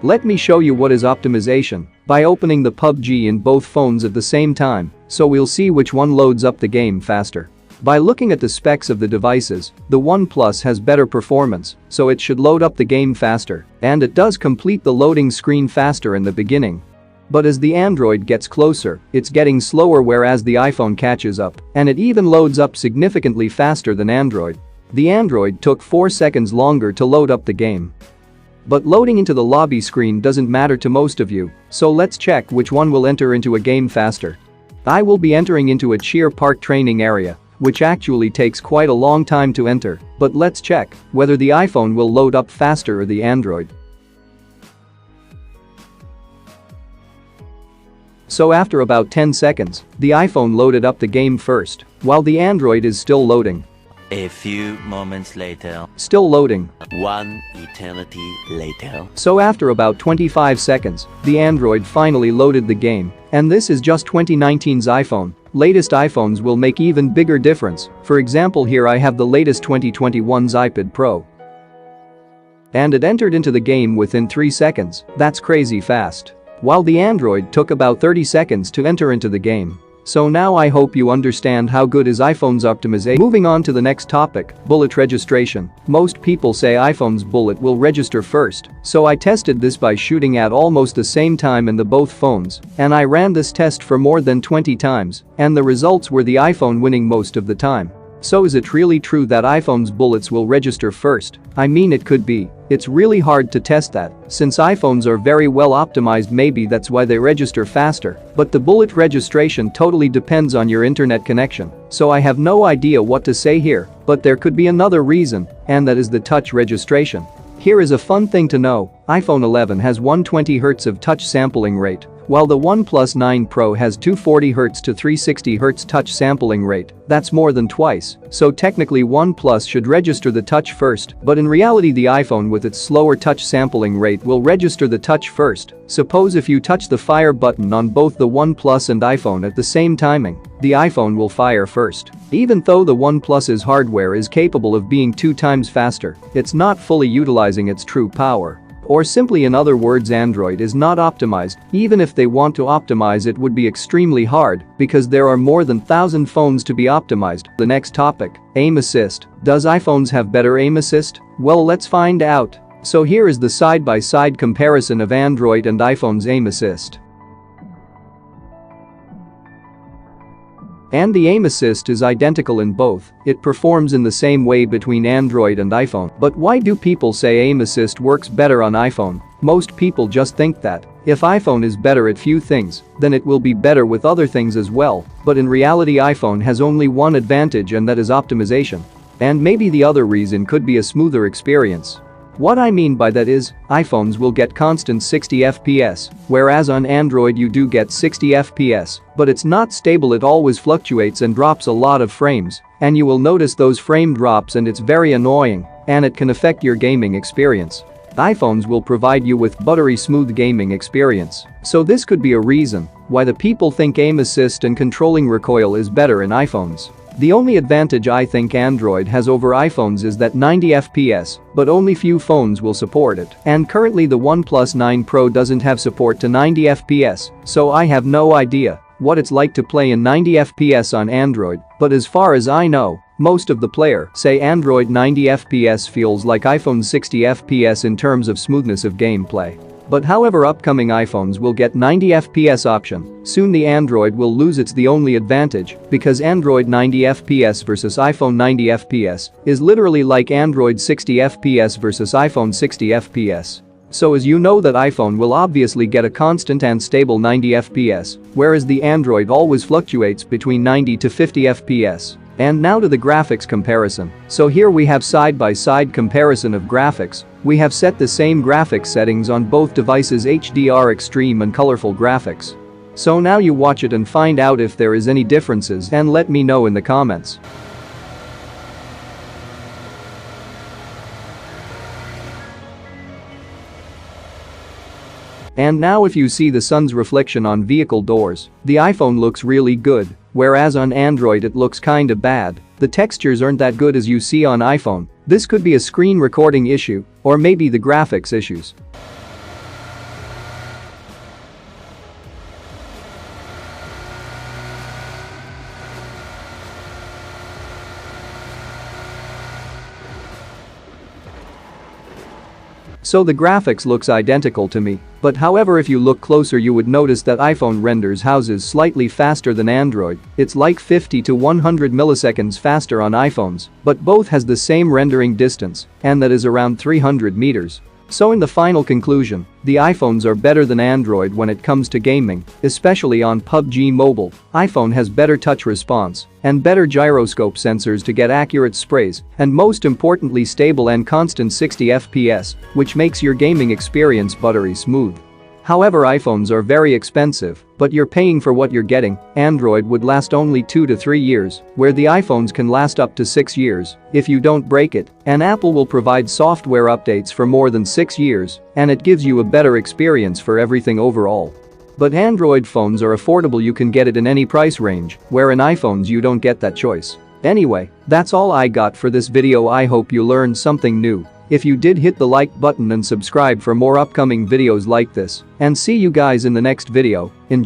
Let me show you what is optimization by opening the Pubg in both phones at the same time, so we'll see which one loads up the game faster. By looking at the specs of the devices, the OnePlus has better performance, so it should load up the game faster, and it does complete the loading screen faster in the beginning. But as the Android gets closer, it's getting slower, whereas the iPhone catches up, and it even loads up significantly faster than Android. The Android took 4 seconds longer to load up the game. But loading into the lobby screen doesn't matter to most of you, so let's check which one will enter into a game faster. I will be entering into a cheer park training area, which actually takes quite a long time to enter, but let's check whether the iPhone will load up faster or the Android. So after about 10 seconds, the iPhone loaded up the game first, while the Android is still loading. A few moments later. Still loading. One eternity later. So after about 25 seconds, the Android finally loaded the game, and this is just 2019's iPhone. Latest iPhones will make even bigger difference. For example, here I have the latest 2021's iPad Pro. And it entered into the game within 3 seconds. That's crazy fast. While the Android took about 30 seconds to enter into the game. So now I hope you understand how good is iPhone's optimization. Moving on to the next topic, bullet registration. Most people say iPhone's bullet will register first, so I tested this by shooting at almost the same time in the both phones, and I ran this test for more than 20 times, and the results were the iPhone winning most of the time. So is it really true that iPhone's bullets will register first? I mean, it could be. It's really hard to test that, since iPhones are very well optimized. Maybe that's why they register faster, but the bullet registration totally depends on your internet connection, so I have no idea what to say here, but there could be another reason, and that is the touch registration. Here is a fun thing to know, iPhone 11 has 120Hz of touch sampling rate, while the OnePlus 9 Pro has 240Hz to 360Hz touch sampling rate. That's more than twice, so technically OnePlus should register the touch first, but in reality the iPhone with its slower touch sampling rate will register the touch first. Suppose if you touch the fire button on both the OnePlus and iPhone at the same timing, the iPhone will fire first. Even though the OnePlus's hardware is capable of being 2 times faster, it's not fully utilizing its true power. Or simply in other words, Android is not optimized. Even if they want to optimize, it would be extremely hard because there are more than 1,000 phones to be optimized. The next topic, aim assist. Does iPhones have better aim assist? Well, let's find out. So here is the side-by-side comparison of Android and iPhone's aim assist. And the aim assist is identical in both. It performs in the same way between Android and iPhone. But why do people say aim assist works better on iPhone? Most people just think that if iPhone is better at few things, then it will be better with other things as well. But in reality, iPhone has only one advantage, and that is optimization. And maybe the other reason could be a smoother experience. What I mean by that is, iPhones will get constant 60 FPS, whereas on Android you do get 60 FPS, but it's not stable. It always fluctuates and drops a lot of frames, and you will notice those frame drops, and it's very annoying, and it can affect your gaming experience. iPhones will provide you with buttery smooth gaming experience. So this could be a reason why the people think aim assist and controlling recoil is better in iPhones. The only advantage I think Android has over iPhones is that 90 FPS, but only few phones will support it. And currently the OnePlus 9 Pro doesn't have support to 90 FPS, so I have no idea what it's like to play in 90 FPS on Android, but as far as I know, most of the players say Android 90 FPS feels like iPhone 60 FPS in terms of smoothness of gameplay. But however, upcoming iPhones will get 90 FPS option. Soon the Android will lose its the only advantage, because Android 90 FPS versus iPhone 90 FPS is literally like Android 60 FPS versus iPhone 60 FPS. So as you know that iPhone will obviously get a constant and stable 90 FPS, whereas the Android always fluctuates between 90 to 50 FPS. And now to the graphics comparison. So here we have side-by-side comparison of graphics. We have set the same graphics settings on both devices, HDR extreme and colorful graphics. So now you watch it and find out if there is any differences, and let me know in the comments. And now if you see the sun's reflection on vehicle doors, the iPhone looks really good, whereas on Android it looks kinda bad. The textures aren't that good as you see on iPhone. This could be a screen recording issue, or maybe the graphics issues. So the graphics looks identical to me. But however, if you look closer you would notice that iPhone renders houses slightly faster than Android. It's like 50 to 100 milliseconds faster on iPhones, but both has the same rendering distance, and that is around 300 meters. So in the final conclusion, the iPhones are better than Android when it comes to gaming, especially on PUBG Mobile. iPhone has better touch response and better gyroscope sensors to get accurate sprays, and most importantly stable and constant 60 FPS, which makes your gaming experience buttery smooth. However, iPhones are very expensive, but you're paying for what you're getting. Android would last only 2 to 3 years, where the iPhones can last up to 6 years if you don't break it, and Apple will provide software updates for more than 6 years, and it gives you a better experience for everything overall. But Android phones are affordable, you can get it in any price range, where in iPhones you don't get that choice. Anyway, that's all I got for this video. I hope you learned something new. If you did, hit the like button and subscribe for more upcoming videos like this, and see you guys in the next video. Enjoy.